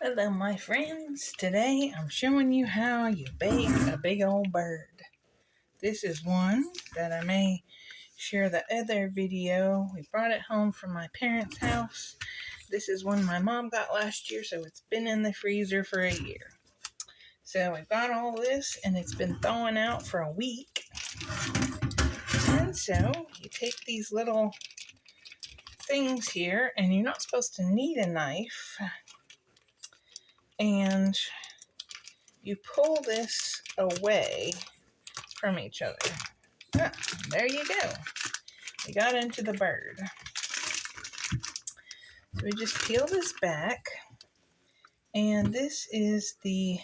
Hello my friends, today I'm showing you how you bake a big old bird. This is one that I may share the other video. We brought it home from my parents' house. This is one my mom got last year, so it's been in the freezer for a year. So we got all this and it's been thawing out for a week. And so you take these little things here, and you're not supposed to need a knife, and you pull this away from each other. Ah, there you go. We got into the bird. So we just peel this back, and this is the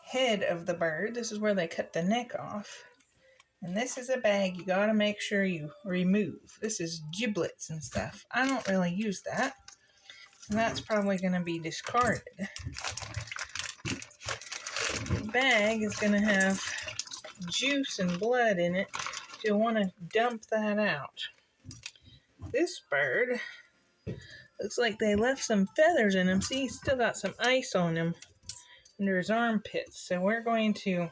head of the bird. This is where they cut the neck off. And this is a bag you gotta make sure you remove. This is giblets and stuff. I don't really use that, and that's probably gonna be discarded. The bag is gonna have juice and blood in it. You'll want to dump that out. This bird looks like they left some feathers in him. See, he's still got some ice on him under his armpits. So we're going to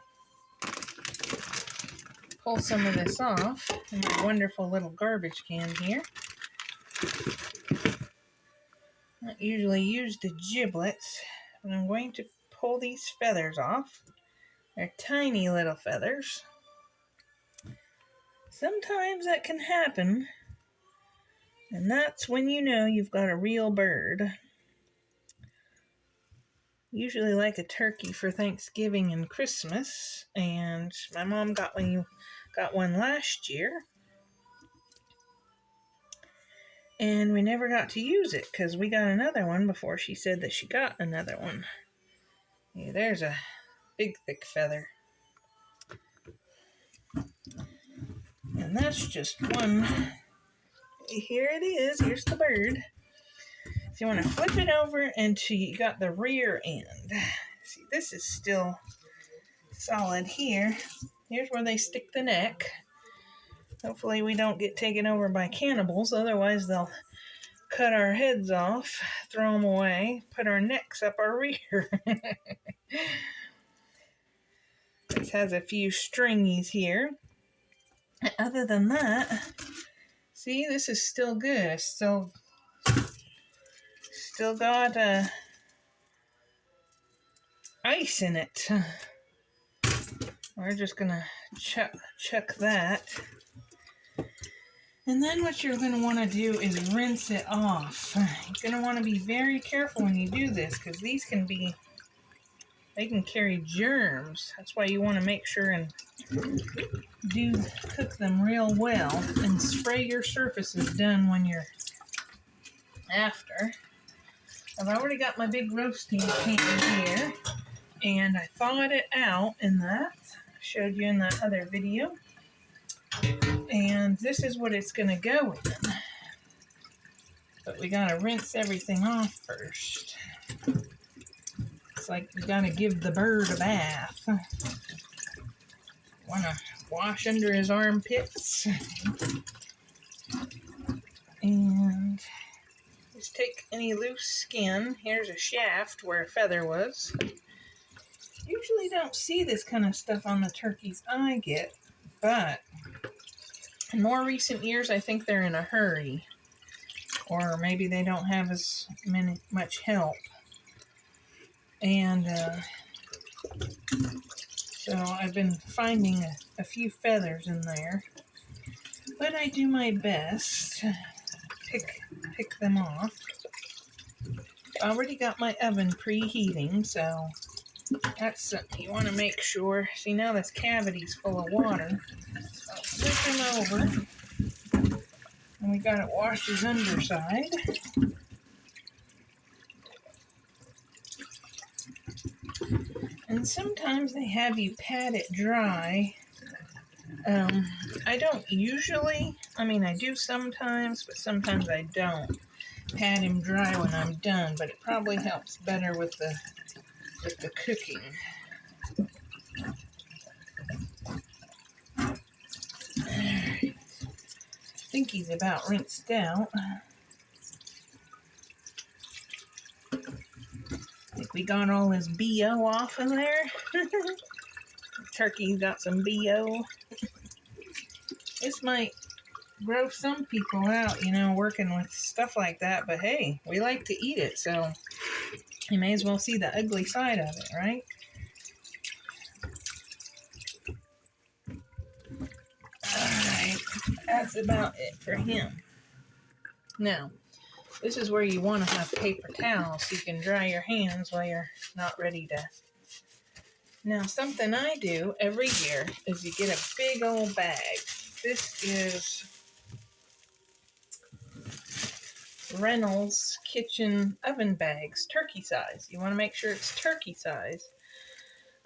pull some of this off in my wonderful little garbage can here. I don't usually use the giblets, but I'm going to pull these feathers off. They're tiny little feathers. Sometimes that can happen, and that's when you know you've got a real bird. Usually like a turkey for Thanksgiving and Christmas, and my mom got one last year, and we never got to use it because we got another one before she said that she got another one. Yeah, there's a big thick feather, and that's just one. Here it is. Here's the bird. So you want to flip it over until you got the rear end. See, this is still solid here. Here's where they stick the neck. Hopefully we don't get taken over by cannibals, otherwise they'll cut our heads off, throw them away, put our necks up our rear. This has a few stringies here. Other than that, see, this is still good. It's still got ice in it. We're just gonna chuck that. And then what you're going to want to do is rinse it off. You're going to want to be very careful when you do this, because these they can carry germs. That's why you want to make sure and cook them real well, and spray your surfaces done when you're after. I've already got my big roasting pan here, and I thawed it out in that. I showed you in that other video. And this is what it's going to go in. But we got to rinse everything off first. It's like you got to give the bird a bath. Want to wash under his armpits. And just take any loose skin. Here's a shaft where a feather was. Usually don't see this kind of stuff on the turkeys I get, but in more recent years, I think they're in a hurry, or maybe they don't have as much help. And so I've been finding a few feathers in there, but I do my best to pick them off. I already got my oven preheating, so that's something you want to make sure. See, now this cavity's full of water. I'll flip him over, and we got to wash his underside. And sometimes they have you pat it dry. I don't usually. I do sometimes, but sometimes I don't pat him dry when I'm done. But it probably helps better with the cooking. I think he's about rinsed out. We got all his BO off of there. Turkey's got some BO. This might gross some people out, you know, working with stuff like that, but hey, we like to eat it, so you may as well see the ugly side of it, right? Alright, that's about it for him. Now, this is where you want to have paper towels so you can dry your hands while you're not ready to. Now, something I do every year is you get a big old bag. This is Reynolds kitchen oven bags, turkey size. You want to make sure it's turkey size.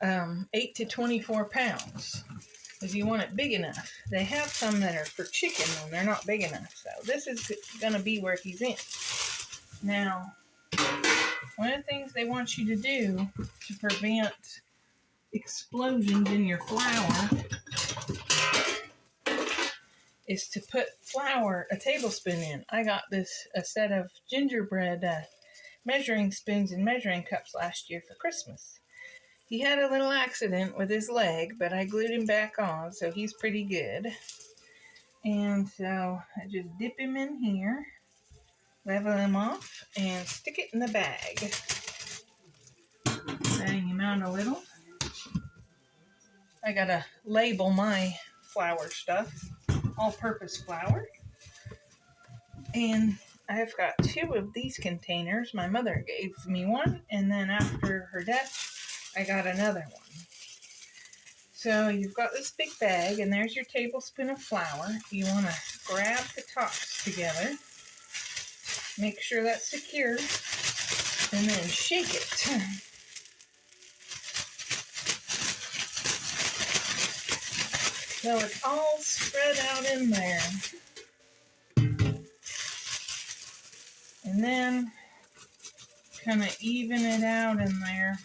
8 to 24 pounds. Because you want it big enough. They have some that are for chicken and they're not big enough. So this is going to be where he's in. Now, one of the things they want you to do to prevent explosions in your flour is to put flour, a tablespoon in. I got a set of gingerbread measuring spoons and measuring cups last year for Christmas. He had a little accident with his leg, but I glued him back on, so he's pretty good. And so I just dip him in here, level him off, and stick it in the bag. Bang him out a little. I gotta label my flour stuff, all-purpose flour. And I've got 2 of these containers. My mother gave me one, and then after her death, I got another one. So you've got this big bag, and there's your tablespoon of flour. You want to grab the tops together, make sure that's secure, and then shake it. So it's all spread out in there. And then kind of even it out in there.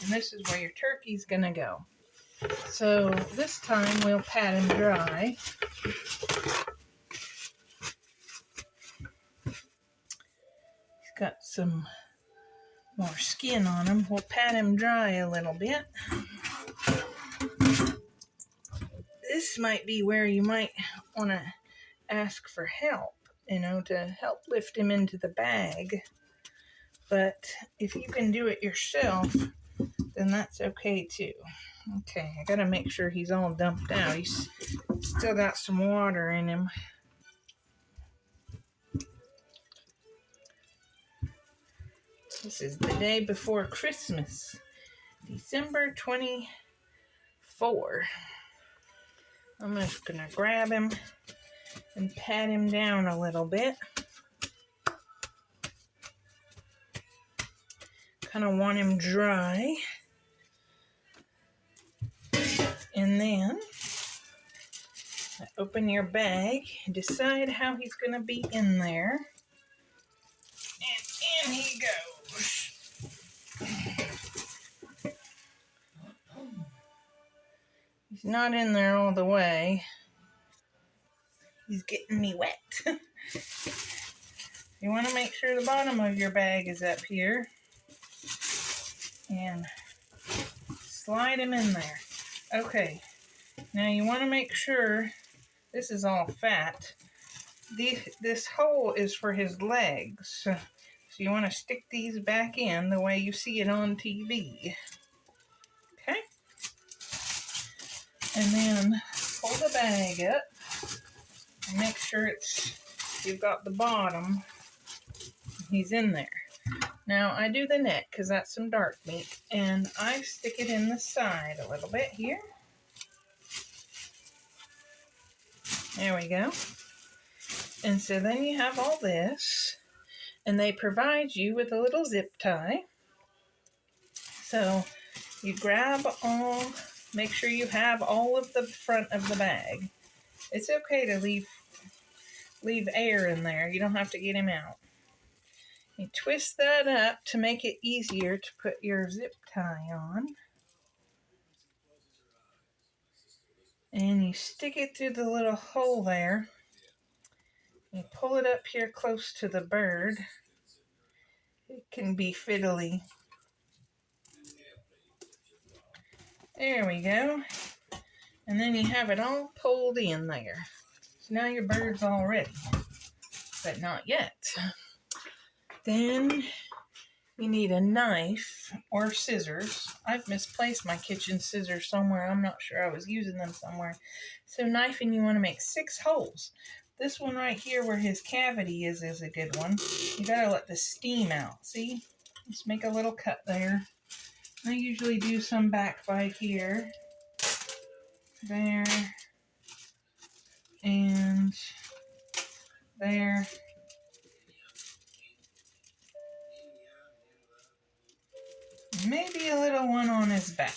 And this is where your turkey's going to go. So this time we'll pat him dry. He's got some more skin on him. We'll pat him dry a little bit. This might be where you might want to ask for help, you know, to help lift him into the bag. But if you can do it yourself, then that's okay too. Okay, I gotta make sure he's all dumped out. He's still got some water in him. This is the day before Christmas, December 24. I'm just gonna grab him and pat him down a little bit. Kind of want him dry. And then open your bag and decide how he's going to be in there. And in he goes. He's not in there all the way. He's getting me wet. You want to make sure the bottom of your bag is up here. And slide him in there. Okay. Now you want to make sure this is all fat. This hole is for his legs. So you want to stick these back in the way you see it on TV. Okay? And then pull the bag up and make sure you've got the bottom. He's in there. Now I do the neck because that's some dark meat, and I stick it in the side a little bit here. There we go. And so then you have all this, and they provide you with a little zip tie. So you grab make sure you have all of the front of the bag. It's okay to leave air in there. You don't have to get him out. You twist that up to make it easier to put your zip tie on. And you stick it through the little hole there. You pull it up here close to the bird. it can be fiddly. There we go. And then you have it all pulled in there. So now your bird's all ready, but not yet. Then you need a knife or scissors. I've misplaced my kitchen scissors somewhere. I'm not sure. I was using them somewhere. So knife, and you want to make 6 holes. This one right here where his cavity is a good one. You gotta let the steam out. See? Just make a little cut there. I usually do some back by here. There. And there. Maybe a little one on his back.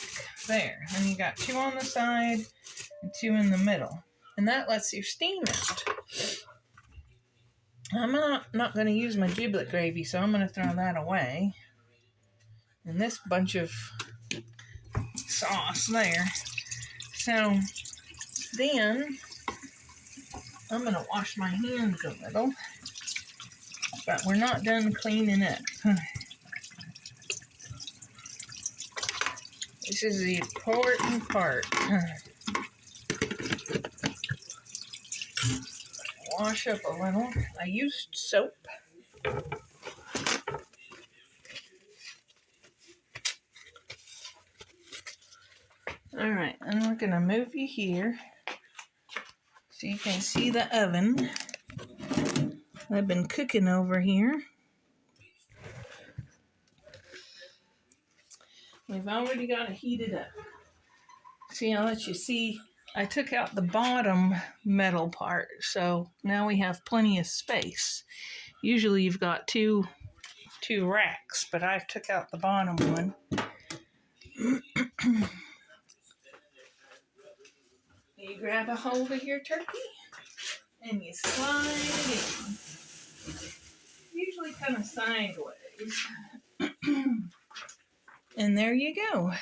There. And you got 2 on the side and 2 in the middle. And that lets your steam out. I'm not going to use my giblet gravy, so I'm going to throw that away. And this bunch of sauce there. So then I'm going to wash my hands a little. But we're not done cleaning up. This is the important part. Wash up a little. I used soap. Alright, and we're going to move you here so you can see the oven. I've been cooking over here. We've already got it heated up. See, I'll let you see. I took out the bottom metal part, so now we have plenty of space. Usually you've got two racks, but I took out the bottom one. You grab a hold of your turkey and you slide it in. Usually kind of sideways. And there you go.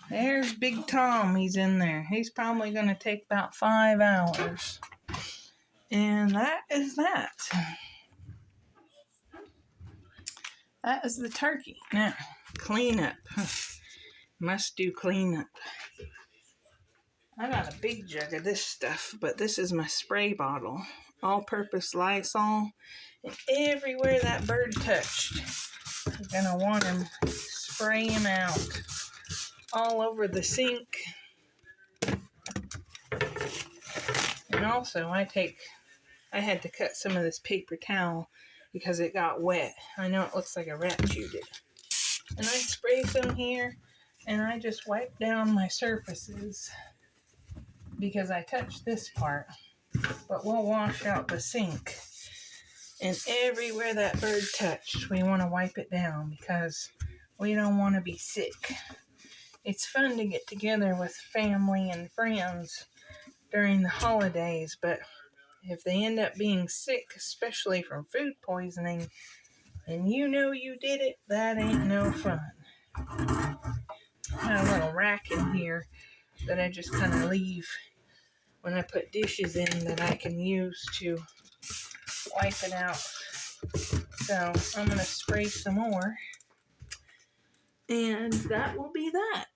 There's Big Tom. He's in there. He's probably going to take about 5 hours. And that is that. That is the turkey. Now, clean up. Must do clean up. I got a big jug of this stuff, but this is my spray bottle. All-purpose Lysol. And everywhere that bird touched, you're going to want him to spray him out. All over the sink. And also I had to cut some of this paper towel because it got wet. I know it looks like a rat chewed it. And I spray some here and I just wipe down my surfaces because I touched this part. But we'll wash out the sink. And everywhere that bird touched, we want to wipe it down because we don't want to be sick. It's fun to get together with family and friends during the holidays, but if they end up being sick, especially from food poisoning, and you know you did it, that ain't no fun. I got a little rack in here that I just kind of leave when I put dishes in that I can use to wipe it out. So I'm going to spray some more. And that will be that.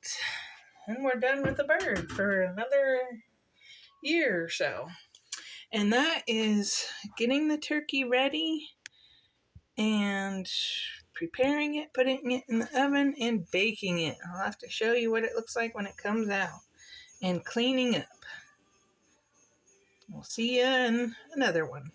And we're done with the bird for another year or so. And that is getting the turkey ready and preparing it, putting it in the oven, and baking it. I'll have to show you what it looks like when it comes out. And cleaning up. We'll see you in another one.